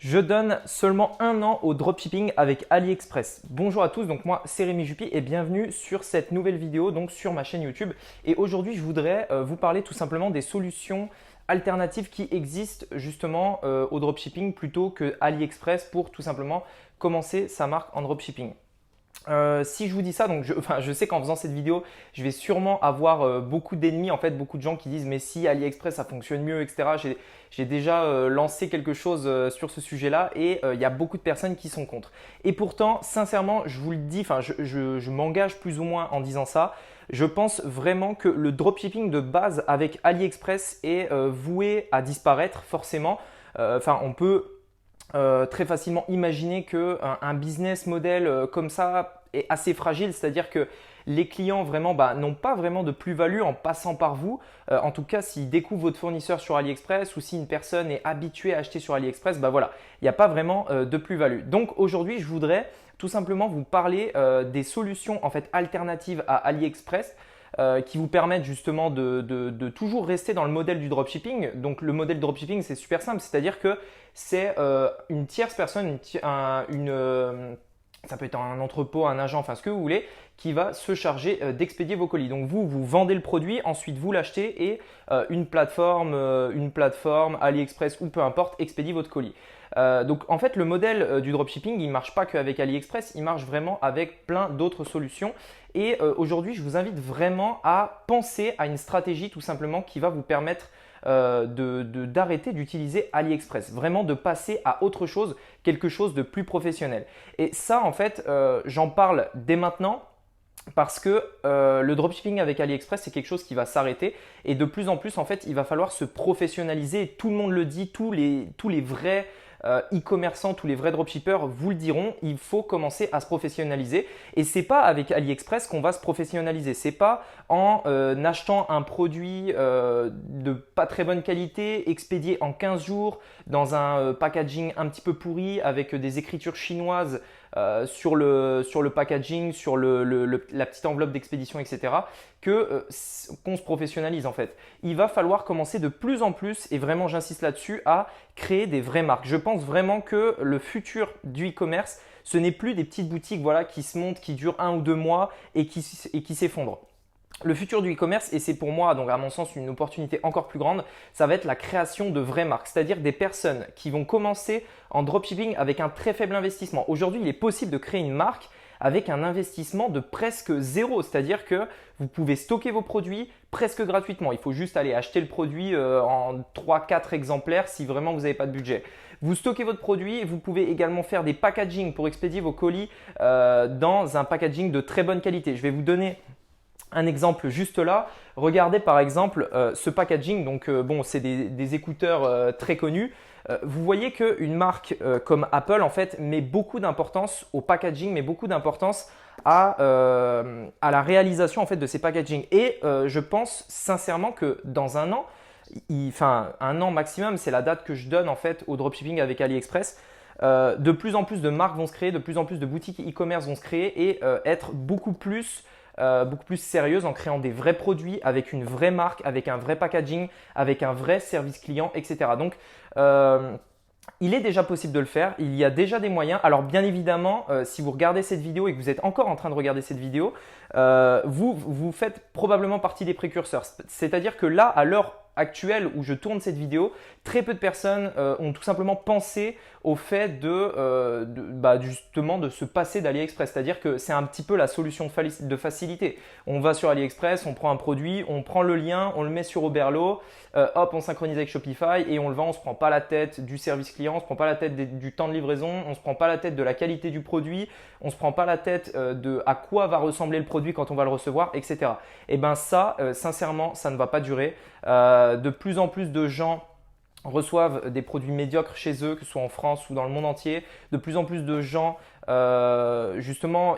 Je donne seulement un an au dropshipping avec AliExpress. Bonjour à tous, donc moi c'est Rémi Jupy et bienvenue sur cette nouvelle vidéo donc sur ma chaîne YouTube. Et aujourd'hui je voudrais vous parler tout simplement des solutions alternatives qui existent justement au dropshipping plutôt que AliExpress pour tout simplement commencer sa marque en dropshipping. Si je vous dis ça, donc je sais qu'en faisant cette vidéo, je vais sûrement avoir beaucoup d'ennemis, en fait, beaucoup de gens qui disent mais si AliExpress ça fonctionne mieux, etc. J'ai déjà lancé quelque chose sur ce sujet-là et il y a beaucoup de personnes qui sont contre. Et pourtant, sincèrement, je vous le dis, enfin, je m'engage plus ou moins en disant ça. Je pense vraiment que le dropshipping de base avec AliExpress est voué à disparaître forcément. Enfin, on peut très facilement imaginer qu'un business model comme ça est assez fragile, c'est-à-dire que les clients vraiment n'ont pas vraiment de plus-value en passant par vous. En tout cas, s'ils découvrent votre fournisseur sur AliExpress ou si une personne est habituée à acheter sur AliExpress, voilà, il n'y a pas vraiment de plus-value. Donc aujourd'hui, je voudrais tout simplement vous parler des solutions en fait alternatives à AliExpress qui vous permettent justement de toujours rester dans le modèle du dropshipping. Donc le modèle dropshipping, c'est super simple, c'est-à-dire que c'est une tierce personne, ça peut être un entrepôt, un agent, enfin ce que vous voulez, qui va se charger d'expédier vos colis. Donc vous vendez le produit, ensuite vous l'achetez et une plateforme, AliExpress ou peu importe, expédie votre colis. Donc en fait, le modèle du dropshipping, il ne marche pas qu'avec AliExpress, il marche vraiment avec plein d'autres solutions. Et aujourd'hui, je vous invite vraiment à penser à une stratégie tout simplement qui va vous permettre d'arrêter d'utiliser AliExpress, vraiment de passer à autre chose, quelque chose de plus professionnel. Et ça, en fait, j'en parle dès maintenant. Parce que le dropshipping avec AliExpress, c'est quelque chose qui va s'arrêter et de plus en plus, en fait, il va falloir se professionnaliser. Tout le monde le dit, tous les vrais e-commerçants, tous les vrais dropshippers vous le diront, il faut commencer à se professionnaliser. Et c'est pas avec AliExpress qu'on va se professionnaliser. C'est pas en achetant un produit de pas très bonne qualité, expédié en 15 jours, dans un packaging un petit peu pourri, avec des écritures chinoises sur le packaging, sur la petite enveloppe d'expédition, etc., qu'on se professionnalise en fait. Il va falloir commencer de plus en plus, et vraiment j'insiste là-dessus, à créer des vraies marques. Je pense vraiment que le futur du e-commerce, ce n'est plus des petites boutiques qui se montent, qui durent 1 ou 2 mois et qui s'effondrent. Le futur du e-commerce, et c'est pour moi, donc à mon sens, une opportunité encore plus grande, ça va être la création de vraies marques, c'est-à-dire des personnes qui vont commencer en dropshipping avec un très faible investissement. Aujourd'hui, il est possible de créer une marque avec un investissement de presque zéro, c'est-à-dire que vous pouvez stocker vos produits presque gratuitement. Il faut juste aller acheter le produit en 3-4 exemplaires si vraiment vous n'avez pas de budget. Vous stockez votre produit et vous pouvez également faire des packaging pour expédier vos colis dans un packaging de très bonne qualité. Je vais vous donner un exemple juste là. Regardez par exemple ce packaging. Donc c'est des écouteurs très connus. Vous voyez qu'une marque comme Apple en fait met beaucoup d'importance au packaging, met beaucoup d'importance à la réalisation en fait de ces packaging. Et je pense sincèrement que dans un an, un an maximum, c'est la date que je donne en fait au dropshipping avec AliExpress. De plus en plus de marques vont se créer, de plus en plus de boutiques e-commerce vont se créer et être beaucoup plus sérieuse en créant des vrais produits avec une vraie marque, avec un vrai packaging, avec un vrai service client, etc. Donc, il est déjà possible de le faire, il y a déjà des moyens. Alors bien évidemment, si vous regardez cette vidéo et que vous êtes encore en train de regarder cette vidéo, vous faites probablement partie des précurseurs. C'est-à-dire que là, à l'heure actuelle où je tourne cette vidéo, très peu de personnes ont tout simplement pensé au fait justement de se passer d'AliExpress. C'est-à-dire que c'est un petit peu la solution de facilité. On va sur AliExpress, on prend un produit, on prend le lien, on le met sur Oberlo, hop, on synchronise avec Shopify et on le vend. On ne se prend pas la tête du service client, on ne se prend pas la tête du temps de livraison, on ne se prend pas la tête de la qualité du produit, on ne se prend pas la tête de à quoi va ressembler le produit quand on va le recevoir, etc. Et bien ça, sincèrement, ça ne va pas durer. De plus en plus de gens reçoivent des produits médiocres chez eux, que ce soit en France ou dans le monde entier. De plus en plus de gens, justement,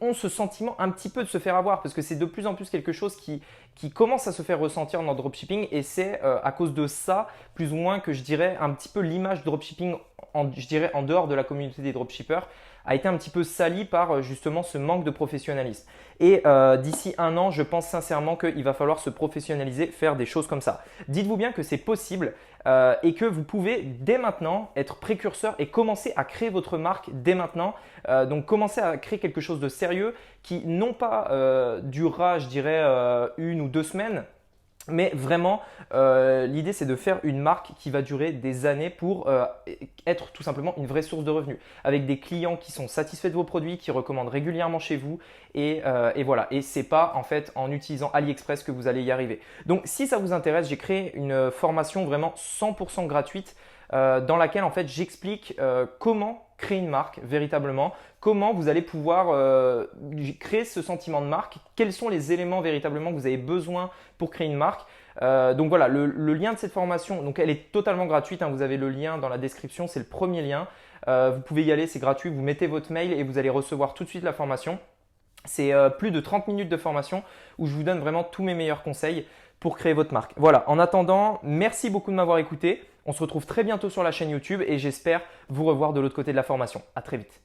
ont ce sentiment un petit peu de se faire avoir parce que c'est de plus en plus quelque chose qui commence à se faire ressentir dans le dropshipping et c'est à cause de ça, plus ou moins, que je dirais un petit peu l'image dropshipping je dirais en dehors de la communauté des dropshippers, a été un petit peu sali par justement ce manque de professionnalisme. Et d'ici un an, je pense sincèrement qu'il va falloir se professionnaliser, faire des choses comme ça. Dites-vous bien que c'est possible et que vous pouvez dès maintenant être précurseur et commencer à créer votre marque dès maintenant. Donc commencer à créer quelque chose de sérieux qui non pas durera, je dirais, 1 ou 2 semaines. Mais vraiment, l'idée c'est de faire une marque qui va durer des années pour être tout simplement une vraie source de revenus avec des clients qui sont satisfaits de vos produits, qui recommandent régulièrement chez vous et voilà. Et c'est pas en fait en utilisant AliExpress que vous allez y arriver. Donc si ça vous intéresse, j'ai créé une formation vraiment 100% gratuite dans laquelle en fait j'explique comment créer une marque véritablement, comment vous allez pouvoir créer ce sentiment de marque, quels sont les éléments véritablement que vous avez besoin pour créer une marque. Donc voilà, le lien de cette formation, donc elle est totalement gratuite, hein, vous avez le lien dans la description, c'est le premier lien. Vous pouvez y aller, c'est gratuit, vous mettez votre mail et vous allez recevoir tout de suite la formation. C'est plus de 30 minutes de formation où je vous donne vraiment tous mes meilleurs conseils pour créer votre marque. Voilà, en attendant, merci beaucoup de m'avoir écouté. On se retrouve très bientôt sur la chaîne YouTube et j'espère vous revoir de l'autre côté de la formation. À très vite.